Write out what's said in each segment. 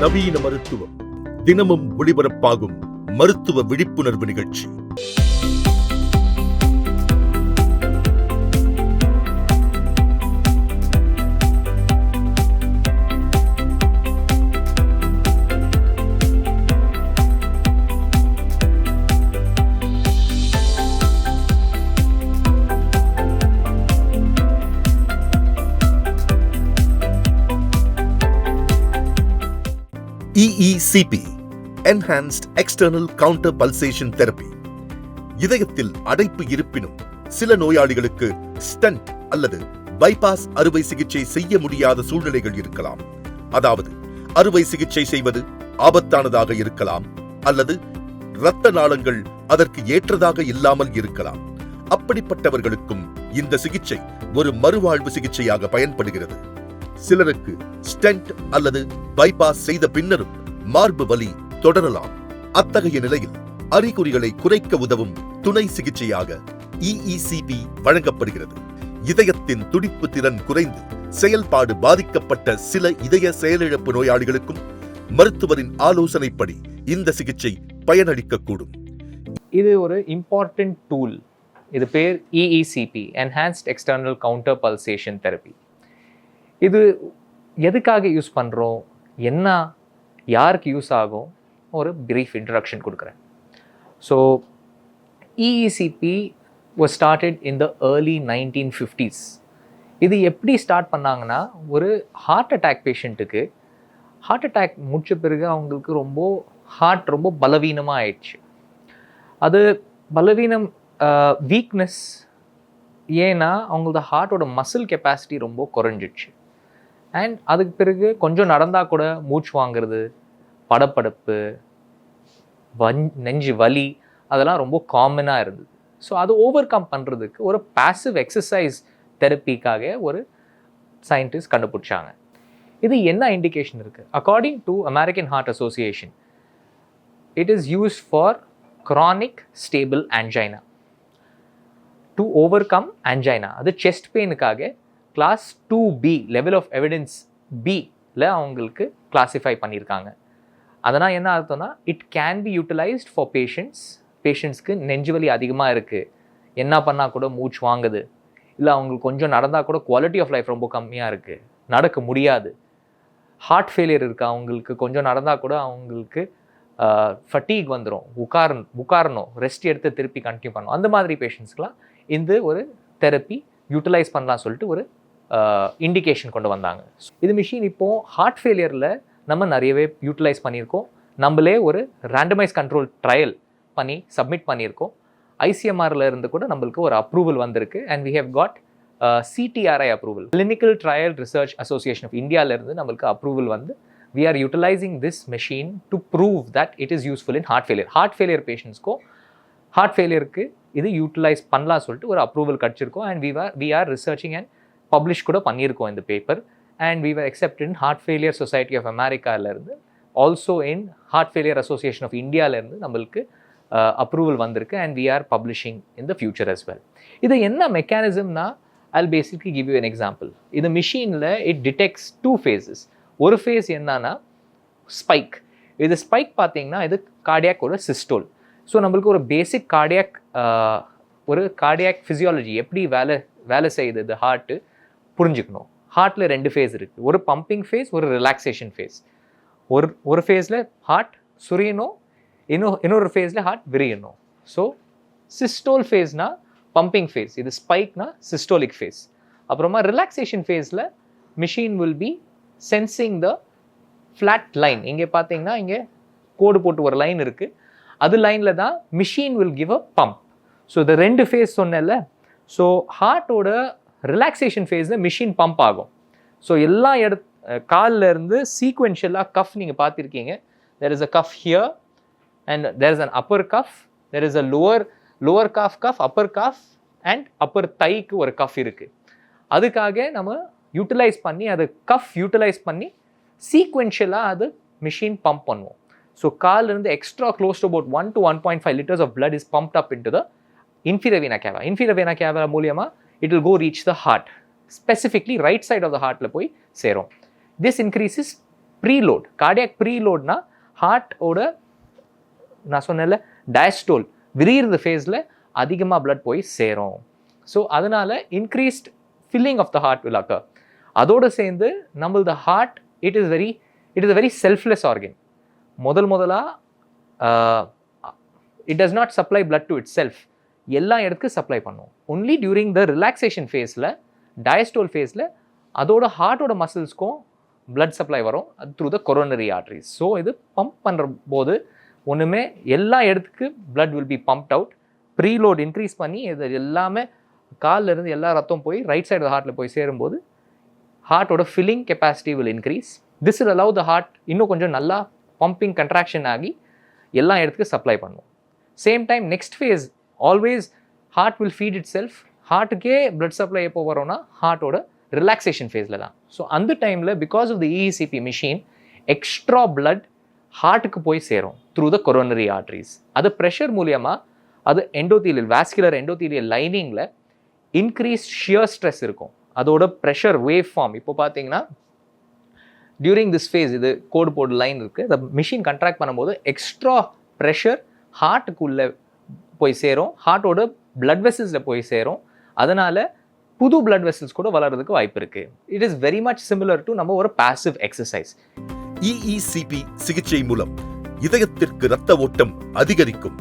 நவீன மருத்துவம் தினமும் ஒளிபரப்பாகும் மருத்துவ விழிப்புணர்வு நிகழ்ச்சி. EECP Enhanced External Counter Pulsation Therapy. இதயத்தில் அடைப்பு இருப்பினும் சில நோயாளிகளுக்கு ஸ்டண்ட் அல்லது பைபாஸ் அறுவை சிகிச்சை செய்ய முடியாத சூழ்நிலைகள் இருக்கலாம். அதாவது அறுவை சிகிச்சை செய்வது ஆபத்தானதாக இருக்கலாம் அல்லது இரத்த நாளங்கள் அதற்கு ஏற்றதாக இல்லாமல் இருக்கலாம். அப்படிப்பட்டவர்களுக்கும் இந்த சிகிச்சை ஒரு மறுவாழ்வு சிகிச்சையாக பயன்படுகிறது. சிலருக்கு ஸ்டென்ட் அல்லது பைபாஸ் செய்த பின்னரும் மார்பு வலி தொடரலாம். அத்தகைய நிலையில் அறிகுறிகளை குறைக்க உதவும் துணை சிகிச்சையாக EECP வழங்கப்படுகிறது. இதயத்தின் துடிப்பு திறன் குறைந்து செயல்பாடு பாதிக்கப்பட்ட சில இதய செயலிழப்பு நோயாளிகளுக்கும் மருத்துவரின் ஆலோசனைப்படி இந்த சிகிச்சை பயனளிக்கக்கூடும். இது ஒரு இம்பார்ட்டன்ட் டூல். இது பேர் EECP Enhanced External Counter Pulsation Therapy. இது எதுக்காக யூஸ் பண்ணுறோம், என்ன, யாருக்கு யூஸ் ஆகும், ஒரு பிரீஃப் இன்ட்ரடக்ஷன் கொடுக்குறேன். So EECP was started in the early 1950s. இது எப்படி ஸ்டார்ட் பண்ணாங்கன்னா, ஒரு ஹார்ட் அட்டாக் பேஷண்ட்டுக்கு ஹார்ட் அட்டாக் முடிச்ச பிறகு அவங்களுக்கு ஹார்ட் ரொம்ப பலவீனமாக ஆயிடுச்சு. அது பலவீனம் வீக்னஸ் ஏன்னா அவங்களோட ஹார்ட்டோட மசில் கெப்பாசிட்டி ரொம்ப குறைஞ்சிடுச்சு. அண்ட் அதுக்கு பிறகு கொஞ்சம் நடந்தால் கூட மூச்சு வாங்கிறது, படப்படப்பு, நெஞ்சு வலி அதெல்லாம் ரொம்ப காமனாக இருந்தது. ஸோ அது ஓவர் கம் பண்ணுறதுக்கு ஒரு பாசிவ் எக்ஸசைஸ் தெரப்பிக்காக ஒரு சயின்டிஸ்ட் கண்டுபிடிச்சாங்க. இது என்ன இண்டிகேஷன் இருக்குது? According to American Heart Association, it is used for chronic stable angina. To overcome angina, அது செஸ்ட் பெயினுக்காக class 2B level of evidence பியில் அவங்களுக்கு கிளாஸிஃபை பண்ணியிருக்காங்க. அதனால் என்ன அர்த்தம்னா, it can be utilised for பேஷண்ட்ஸ்க்கு நெஞ்சு வலி அதிகமாக இருக்குது, என்ன பண்ணால் கூட மூச்சு வாங்குது, இல்லை அவங்களுக்கு கொஞ்சம் நடந்தால் கூட குவாலிட்டி ஆஃப் லைஃப் ரொம்ப கம்மியாக இருக்குது, நடக்க முடியாது, ஹார்ட் ஃபெயிலியர் இருக்குது, அவங்களுக்கு கொஞ்சம் நடந்தால் கூட அவங்களுக்கு ஃபட்டீக் வந்துடும், உட்காரணும், ரெஸ்ட் எடுத்து திருப்பி கண்டினியூ பண்ணணும். அந்த மாதிரி பேஷண்ட்ஸ்க்கெலாம் இந்த ஒரு தெரப்பி யூட்டிலைஸ் பண்ணலாம் சொல்லிட்டு ஒரு இண்டிகேஷன் கொண்டு வந்தாங்க. இது மிஷின் இப்போது ஹார்ட் ஃபெயிலியரில் நம்ம நிறையவே யூட்டிலைஸ் பண்ணியிருக்கோம். நம்மளே ஒரு ரேண்டமைஸ் கண்ட்ரோல் ட்ரையல் பண்ணி சப்மிட் பண்ணியிருக்கோம். ICMRல இருந்து கூட நம்மளுக்கு ஒரு அப்ரூவல் வந்திருக்கு. And we have got CTRI approval, clinical trial research association of இந்தியாவிலேருந்து நம்மளுக்கு அப்ரூவல் வந்து we are utilizing this machine to prove that it is useful in heart failure. Heart failure patients-க்கு ஹார்ட் ஃபெயிலியருக்கு இது யூட்டிலைஸ் பண்ணலாம் சொல்லிட்டு ஒரு அப்ரூவல் கிடச்சிருக்கோம். And we are researching and publish கூட பண்ணியிருக்கோம் இந்த paper. And we were accepted in Heart Failure Society of அமெரிக்காவிலேருந்து, also in Heart Failure Association of இந்தியாவிலேருந்து நம்மளுக்கு அப்ரூவல் வந்திருக்கு. And we are publishing in the future as well. இது என்ன மெக்கானிசம்னா, I'll basically give you an example. இந்த மிஷினில் it detects 2 phases. ஒரு face என்னன்னா ஸ்பைக். இது ஸ்பைக் பார்த்தீங்கன்னா இது கார்டியாக்கோட சிஸ்டோல். ஸோ நம்மளுக்கு ஒரு பேசிக் கார்டியாக் ஃபிசியாலஜி எப்படி வேலை செய்யுது இது ஹார்ட்டு புரிஞ்சுக்கணும். ஹார்ட்டில் 2 ஃபேஸ் இருக்குது, ஒரு பம்பிங் ஃபேஸ், ஒரு ரிலாக்ஸேஷன் ஃபேஸ். ஒரு ஃபேஸில் ஹார்ட் சுரியணும், இன்னொரு ஃபேஸில் ஹார்ட் விரியணும். ஸோ சிஸ்டோல் ஃபேஸ்னா பம்பிங் ஃபேஸ், இது ஸ்பைக்னா சிஸ்டோலிக் ஃபேஸ். அப்புறமா ரிலாக்ஸேஷன் ஃபேஸில் machine will be sensing the flat line. இங்கே பார்த்தீங்கன்னா இங்கே கோடு போட்டு ஒரு லைன் இருக்குது, அது லைனில் தான் machine will give a pump. So இந்த 2 ஃபேஸ் சொன்னேன்ல, ஸோ ஹார்ட்டோட ரிலாக்ஸேஷன் ஃபேஸில் மிஷின் பம்ப் ஆகும். ஸோ எல்லா காலில் இருந்து சீக்வென்ஷியலாக கஃப் நீங்கள் பார்த்துருக்கீங்க. There is a cuff here and there is an upper cuff, there is a lower calf, upper calf and upper தைக்கு ஒரு கஃப் இருக்குது. அதுக்காக நம்ம யூட்டிலைஸ் பண்ணி அது கஃப் யூட்டிலைஸ் பண்ணி சீக்வென்ஷியலாக அது மிஷின் பம்ப் பண்ணுவோம். ஸோ காலிலிருந்து extra close to about 1 to 1.5 liters of blood is pumped up into the inferior vena cava. Inferior vena cava மூலியமாக it will go reach the heart, specifically right side of the heartல போய் சேரும். This increases preload. Cardiac ப்ரீலோட்னா ஹார்ட்டோட நான் சொன்னேன்ல diastole விரியிறது ஃபேஸில் அதிகமாக blood போய் சேரும். So அதனால increased filling of the heart will occur. அதோடு சேர்ந்து நம்மளது heart it is a very selfless organ. முதலாக it does not supply blood to itself. எல்லா இடத்துக்கும் சப்ளை பண்ணும். ஒன்லி டியூரிங் த ரிலாக்ஸேஷன் ஃபேஸில் டயஸ்டோல் ஃபேஸில் அதோட ஹார்ட்டோட மசில்ஸ்க்கும் பிளட் சப்ளை வரும் through the coronary arteries. So இது பம்ப் பண்ணுற போது ஒன்றுமே எல்லா இடத்துக்கு blood will be pumped out. Preload increase பண்ணி இது எல்லாமே காலில் இருந்து எல்லா ரத்தம் போய் ரைட் சைடு ஹார்ட்டில் போய் சேரும்போது ஹார்ட்டோட filling capacity will increase. This will allow the heart இன்னும் கொஞ்சம் நல்லா பம்பிங் கன்ட்ராக்ஷன் ஆகி எல்லா இடத்துக்கும் சப்ளை பண்ணும். Same time next phase always heart will feed itself. ஹார்ட்டுக்கே பிளட் சப்ளை எப்போ வரும்னா ஹார்ட்டோட ரிலாக்ஸேஷன் ஃபேஸில் தான். ஸோ அந்த டைமில் because of the EECP machine extra blood ஹார்ட்டுக்கு போய் சேரும் த்ரூ த கொரோனரி ஆர்டரிஸ். அது ப்ரெஷர் மூலியமாக அது எண்டோதீலியல் வாஸ்குலர் எண்டோதீலியல் லைனிங்கில் இன்க்ரீஸ் ஷியர் ஸ்ட்ரெஸ் இருக்கும். அதோட ப்ரெஷர் வேவ் ஃபார்ம் இப்போ பார்த்தீங்கன்னா டியூரிங் திஸ் ஃபேஸ் இது கோடு போர்டு லைன் இருக்குது. அந்த மிஷின் கண்ட்ராக்ட் பண்ணும்போது எக்ஸ்ட்ரா ப்ரெஷர் ஹார்ட்டுக்குள்ளே போய் சேரும், ஹார்ட்டோட பிளட் வெசல்ஸில் போய் சேரும். அதனால் புது பிளட் வெசல்ஸ் கூட வளர்கிறதுக்கு வாய்ப்பு இருக்குது. It is very much similar to நம்ம ஒரு பாசிவ் எக்ஸசைஸ். இஇசிபி சிகிச்சை மூலம் இதயத்திற்கு இரத்த ஓட்டம் அதிகரிக்கும்,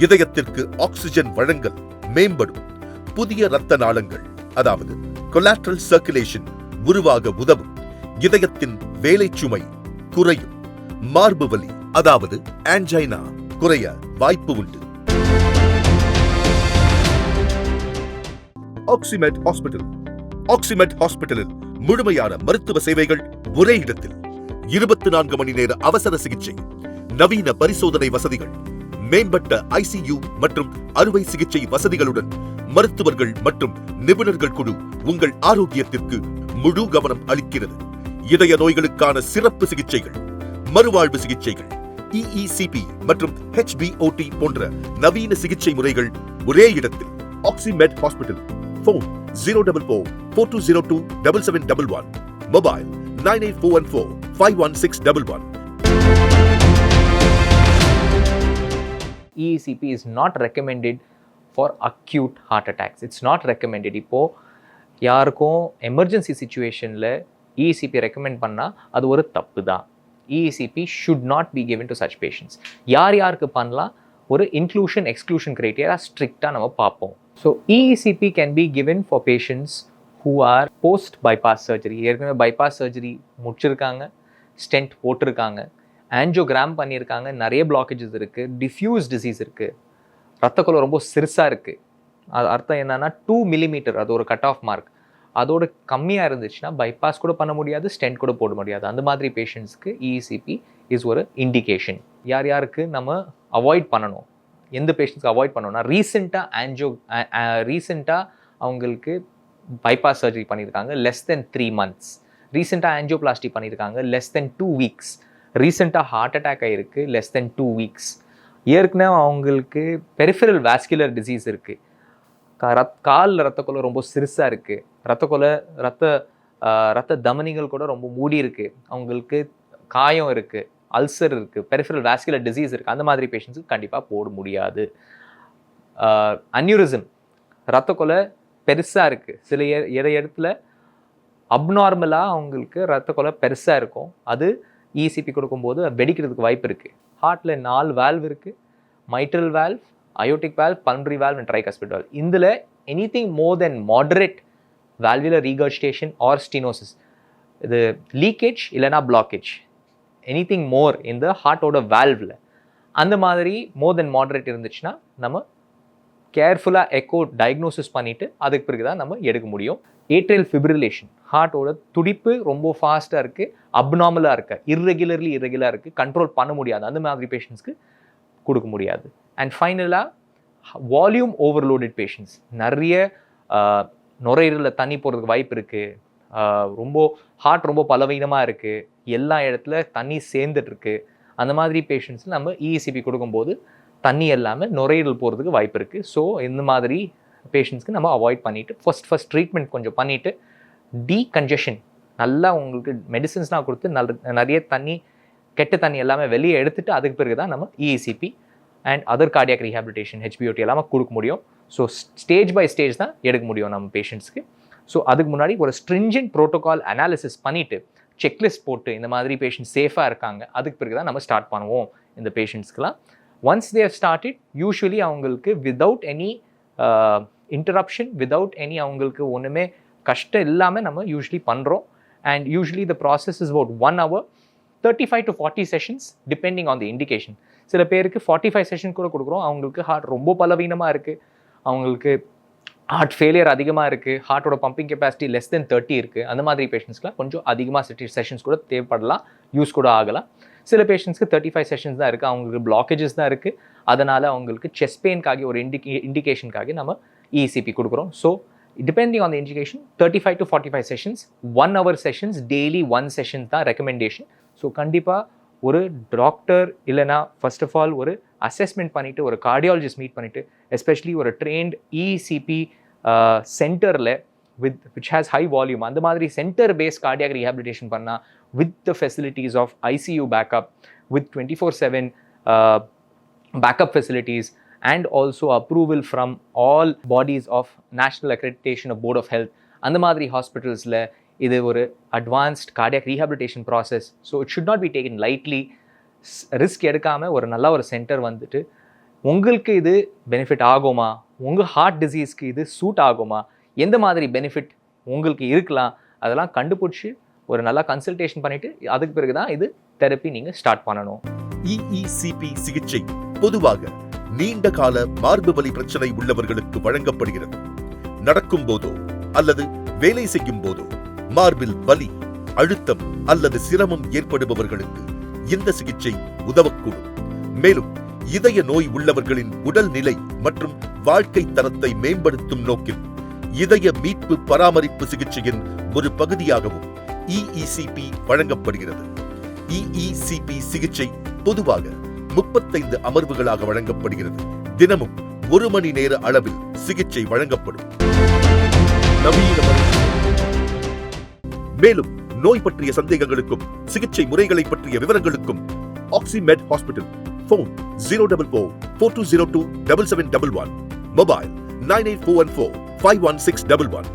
இதயத்திற்கு ஆக்சிஜன் வழங்கல் மேம்படும், புதிய இரத்த நாளங்கள் அதாவது கொலாட்ரல் சர்க்குலேஷன் உருவாக உதவும், இதயத்தின் வேலை சுமை குறையும், மார்பு வலி அதாவது ஆன்ஜைனா குறைய வாய்ப்பு உண்டு. ஆக்சிமெட் ஹாஸ்பிட்டல். ஆக்சிமெட் ஹாஸ்பிட்டலில் முழுமையான மருத்துவ சேவைகள் ஒரே இடத்தில். 24 மணி நேர அவசர சிகிச்சை, நவீன பரிசோதனை வசதிகள், மேம்பட்ட ஐசியு மற்றும் அறுவை சிகிச்சை வசதிகளுடன் மருத்துவர்கள் மற்றும் நிபுணர்கள் குழு உங்கள் ஆரோக்கியத்திற்கு முழு கவனம் அளிக்கிறது. இதய நோய்களுக்கான சிறப்பு சிகிச்சைகள், மறுவாழ்வு சிகிச்சைகள், இஇசிபி மற்றும் HBOT போன்ற நவீன சிகிச்சை முறைகள் ஒரே இடத்தில். ஆக்சிமெட் hospital. Phone 044-4202-7711. Mobile 98414-51611. EECP is not recommended for acute heart attacks. It's not recommended. இப்போது யாருக்கும் எமர்ஜென்சி சிச்சுவேஷனில் இஇசிபி ரெக்கமெண்ட் பண்ணால் அது ஒரு தப்பு தான். EECP should not be given to such patients. யாருக்கு பண்ணலாம், ஒரு இன்க்ளூஷன் எக்ஸ்க்ளூஷன் க்ரைட்டீரியா ஸ்ட்ரிக்டாக நம்ம பார்ப்போம். So EECP can be given for patients who are post bypass surgery. ஏற்கனவே பைபாஸ் சர்ஜரி முடிச்சிருக்காங்க, ஸ்டென்ட் போட்டிருக்காங்க, ஆன்ஜியோகிராம் பண்ணியிருக்காங்க, நிறைய பிளாக்கேஜஸ் இருக்குது, டிஃப்யூஸ் டிசீஸ் இருக்குது, ரத்த குழல் ரொம்ப சிறுசாக இருக்குது. அது அர்த்தம் என்னன்னா 2 மில்லிமீட்டர் அது ஒரு கட் ஆஃப் மார்க். அதோட கம்மியாக இருந்துச்சுன்னா பைபாஸ் கூட பண்ண முடியாது, ஸ்டென்ட் கூட போட முடியாது. அந்த மாதிரி பேஷண்ட்ஸ்க்கு இஇசிபி இஸ் ஒரு இண்டிகேஷன். யாருக்கு நம்ம அவாய்ட் பண்ணணும், எந்த பேஷண்ட்ஸ்க்கு அவாய்ட் பண்ணணும்னா ரீசெண்டாக அவங்களுக்கு பைபாஸ் சர்ஜரி பண்ணியிருக்காங்க less than 3 months, ரீசெண்டாக ஆன்ஜியோபிளாஸ்டி பண்ணியிருக்காங்க less than 2 weeks, ரீசெண்டாக ஹார்ட் அட்டாக் ஆகிருக்கு less than 2 weeks, ஏற்கனவே அவங்களுக்கு பெரிஃபெரல் வாஸ்குலர் டிசீஸ் இருக்குது, காலில் ரத்த கொலை ரொம்ப சிறுசாக இருக்குது, ரத்த தமனிகள் கூட ரொம்ப மூடி இருக்குது, அவங்களுக்கு காயம் இருக்குது, அல்சர் இருக்குது, பெரிஃபெரல் வாஸ்குலர் டிசீஸ் இருக்குது. அந்த மாதிரி பேஷண்ட்ஸுக்கு கண்டிப்பாக போட முடியாது. அன்யூரிசம், ரத்த கொலை பெருசாக இருக்குது, சில இடத்துல அப்நார்மலாக அவங்களுக்கு ரத்த கொலை பெருசாக இருக்கும், அது இசிபி கொடுக்கும்போது வெடிக்கிறதுக்கு வாய்ப்பு இருக்குது. ஹார்ட்டில் 4 வால்வ் இருக்குது, mitral valve, aortic valve, pulmonary valve and tricuspid valve. இதில் anything more than moderate valvular regurgitation or stenosis, இது லீக்கேஜ் இல்லைனா பிளாக்கேஜ், எனிதிங் மோர் இந்த ஹார்ட்டோட வால்வில் அந்த மாதிரி மோர் தென் மாடரேட் இருந்துச்சுன்னா நம்ம கேர்ஃபுல்லாக எக்கோ டயக்னோசிஸ் பண்ணிவிட்டு அதுக்கு பிறகு தான் நம்ம எடுக்க முடியும். ஏட்ரியல் ஃபிப்ரிலேஷன், ஹார்ட்டோட துடிப்பு ரொம்ப ஃபாஸ்ட்டாக இருக்குது, அப்நார்மலாக இருக்குது, இர்ரெகுலராக இருக்குது, கண்ட்ரோல் பண்ண முடியாது, அந்த மாதிரி பேஷண்ட்ஸ்க்கு கொடுக்க முடியாது. அண்ட் ஃபைனலாக வால்யூம் ஓவர்லோடட் பேஷண்ட்ஸ், நிறைய நுரையீரலில் தண்ணி போகிறதுக்கு வாய்ப்பு இருக்குது, ஹார்ட் ரொம்ப பலவீனமாக இருக்குது, எல்லா இடத்துல தண்ணி சேர்ந்துட்டுருக்கு, அந்த மாதிரி பேஷண்ட்ஸ் நம்ம இஇசிபி கொடுக்கும்போது தண்ணி எல்லாமே நுரையீரல் போகிறதுக்கு வாய்ப்பு இருக்குது. ஸோ இந்த மாதிரி பேஷண்ட்ஸ்க்கு நம்ம அவாய்ட் பண்ணிவிட்டு ஃபர்ஸ்ட் ட்ரீட்மெண்ட் கொஞ்சம் பண்ணிவிட்டு டீகன்ஜஷன் நல்லா உங்களுக்கு மெடிசின்ஸ்லாம் கொடுத்து நிறைய தண்ணி கெட்ட தண்ணி எல்லாமே வெளியே எடுத்துட்டு அதுக்கு பிறகு தான் நம்ம EECP and other cardiac rehabilitation HBOT எல்லாமே கொடுக்க முடியும். ஸோ ஸ்டேஜ் பை ஸ்டேஜ் தான் எடுக்க முடியும் நம்ம பேஷண்ட்ஸ்க்கு. ஸோ அதுக்கு முன்னாடி ஒரு ஸ்ட்ரிஞ்சன்ட் ப்ரோட்டோகால் அனாலிசிஸ் பண்ணிவிட்டு செக்லிஸ்ட் போட்டு இந்த மாதிரி பேஷண்ட் சேஃபாக இருக்காங்க அதுக்கு பிறகு தான் நம்ம ஸ்டார்ட் பண்ணுவோம் இந்த பேஷண்ட்ஸ்க்கெலாம். ஒன்ஸ் தேவ் ஸ்டார்டட் யூஸ்வலி அவங்களுக்கு without any interruption without any அவங்களுக்கு ஒன்றுமே கஷ்டம் இல்லாமல் நம்ம யூஸ்வலி பண்ணுறோம். And usually the process is about 1 hour, 35 to 40 sessions depending on the indication. சில பேருக்கு 45 செஷன் கூட கொடுக்குறோம். அவங்களுக்கு ஹார்ட் ரொம்ப பலவீனமாக இருக்குது, அவங்களுக்கு ஹார்ட் ஃபெயிலியர் அதிகமாக இருக்குது, ஹார்ட்டோட பம்பிங் கெப்பாசிட்டி லெஸ் தென் 30 இருக்குது. அந்த மாதிரி பேஷண்ட்ஸ்க்குலாம் கொஞ்சம் அதிகமாக செஷன்ஸ் கூட தேவைப்படலாம், யூஸ் கூட ஆகலாம். சில பேஷண்ட்ஸ்க்கு 35 செஷன்ஸ் தான் இருக்குது, அவங்களுக்கு பிளாக்கேஜஸ் தான் இருக்குது. அதனால் அவங்களுக்கு செஸ்ட் பெயின்காகி ஒரு இண்டிகேஷனுக்காக நம்ம இஇசிபி கொடுக்குறோம். So depending on the indication 35 to 45 sessions, 1 hour sessions, daily 1 session தான் ரெக்கமெண்டேஷன். ஸோ கண்டிப்பாக ஒரு டாக்டர் இல்லைனா ஃபர்ஸ்ட் ஆஃப் ஆல் ஒரு அசஸ்மெண்ட் பண்ணிவிட்டு ஒரு கார்டியாலஜிஸ்ட் மீட் பண்ணிவிட்டு எஸ்பெஷலி ஒரு ட்ரெயின்ட் இசிபி சென்டரில் which has high volume அந்த மாதிரி சென்டர் பேஸ்ட் கார்டியாக் ரீஹாபிலிட்டேஷன் பண்ணால் with the facilities of ICU backup with 24/7 backup facilities and also approval from all bodies of National Accreditation of Board of Health அந்த மாதிரி ஹாஸ்பிட்டல்ஸில் இது ஒரு advanced cardiac rehabilitation process. So it should not be taken lightly. Risk எடுக்காமல் ஒரு நல்ல ஒரு centre வந்துட்டு உங்களுக்கு இது பெனிஃபிட் ஆகுமா, உங்கள் ஹார்ட் டிசீஸ்க்கு இது சூட் ஆகுமா, எந்த மாதிரி பெனிஃபிட் உங்களுக்கு இருக்கலாம் அதெல்லாம் கண்டுபிடிச்சி ஒரு நல்லா கன்சல்டேஷன் பண்ணிவிட்டு அதுக்கு பிறகு தான் இது தெரப்பி நீங்கள் ஸ்டார்ட் பண்ணணும். இஇசிபி சிகிச்சை பொதுவாக நீண்ட கால மார்பு வலி பிரச்சனை உள்ளவர்களுக்கு வழங்கப்படுகிறது. நடக்கும் போதோ அல்லது வேலை செய்யும் போதோ மார்பில் வலி, அழுத்தம் அல்லது சிரமம் ஏற்படுபவர்களுக்கு இந்த சிகிச்சை உதவக்கூடும். மேலும் இதய நோய் உள்ளவர்களின் உடல் நிலை மற்றும் வாழ்க்கை தரத்தை மேம்படுத்தும் நோக்கில் இதய மீட்பு பராமரிப்பு சிகிச்சையின் ஒரு பகுதியாகவும் இஇசிபி வழங்கப்படுகிறது. இஇசிபி சிகிச்சை பொதுவாக 35 அமர்வுகளாக வழங்கப்படுகிறது. தினமும் 1 மணி நேர அளவில் சிகிச்சை வழங்கப்படும். மேலும் நோய் பற்றிய சந்தேகங்களுக்கும் சிகிச்சை முறைகளை பற்றிய விவரங்களுக்கும் ஆக்சிமெட் ஹாஸ்பிட்டல், phone 044-4202-7711, mobile 98414-51611.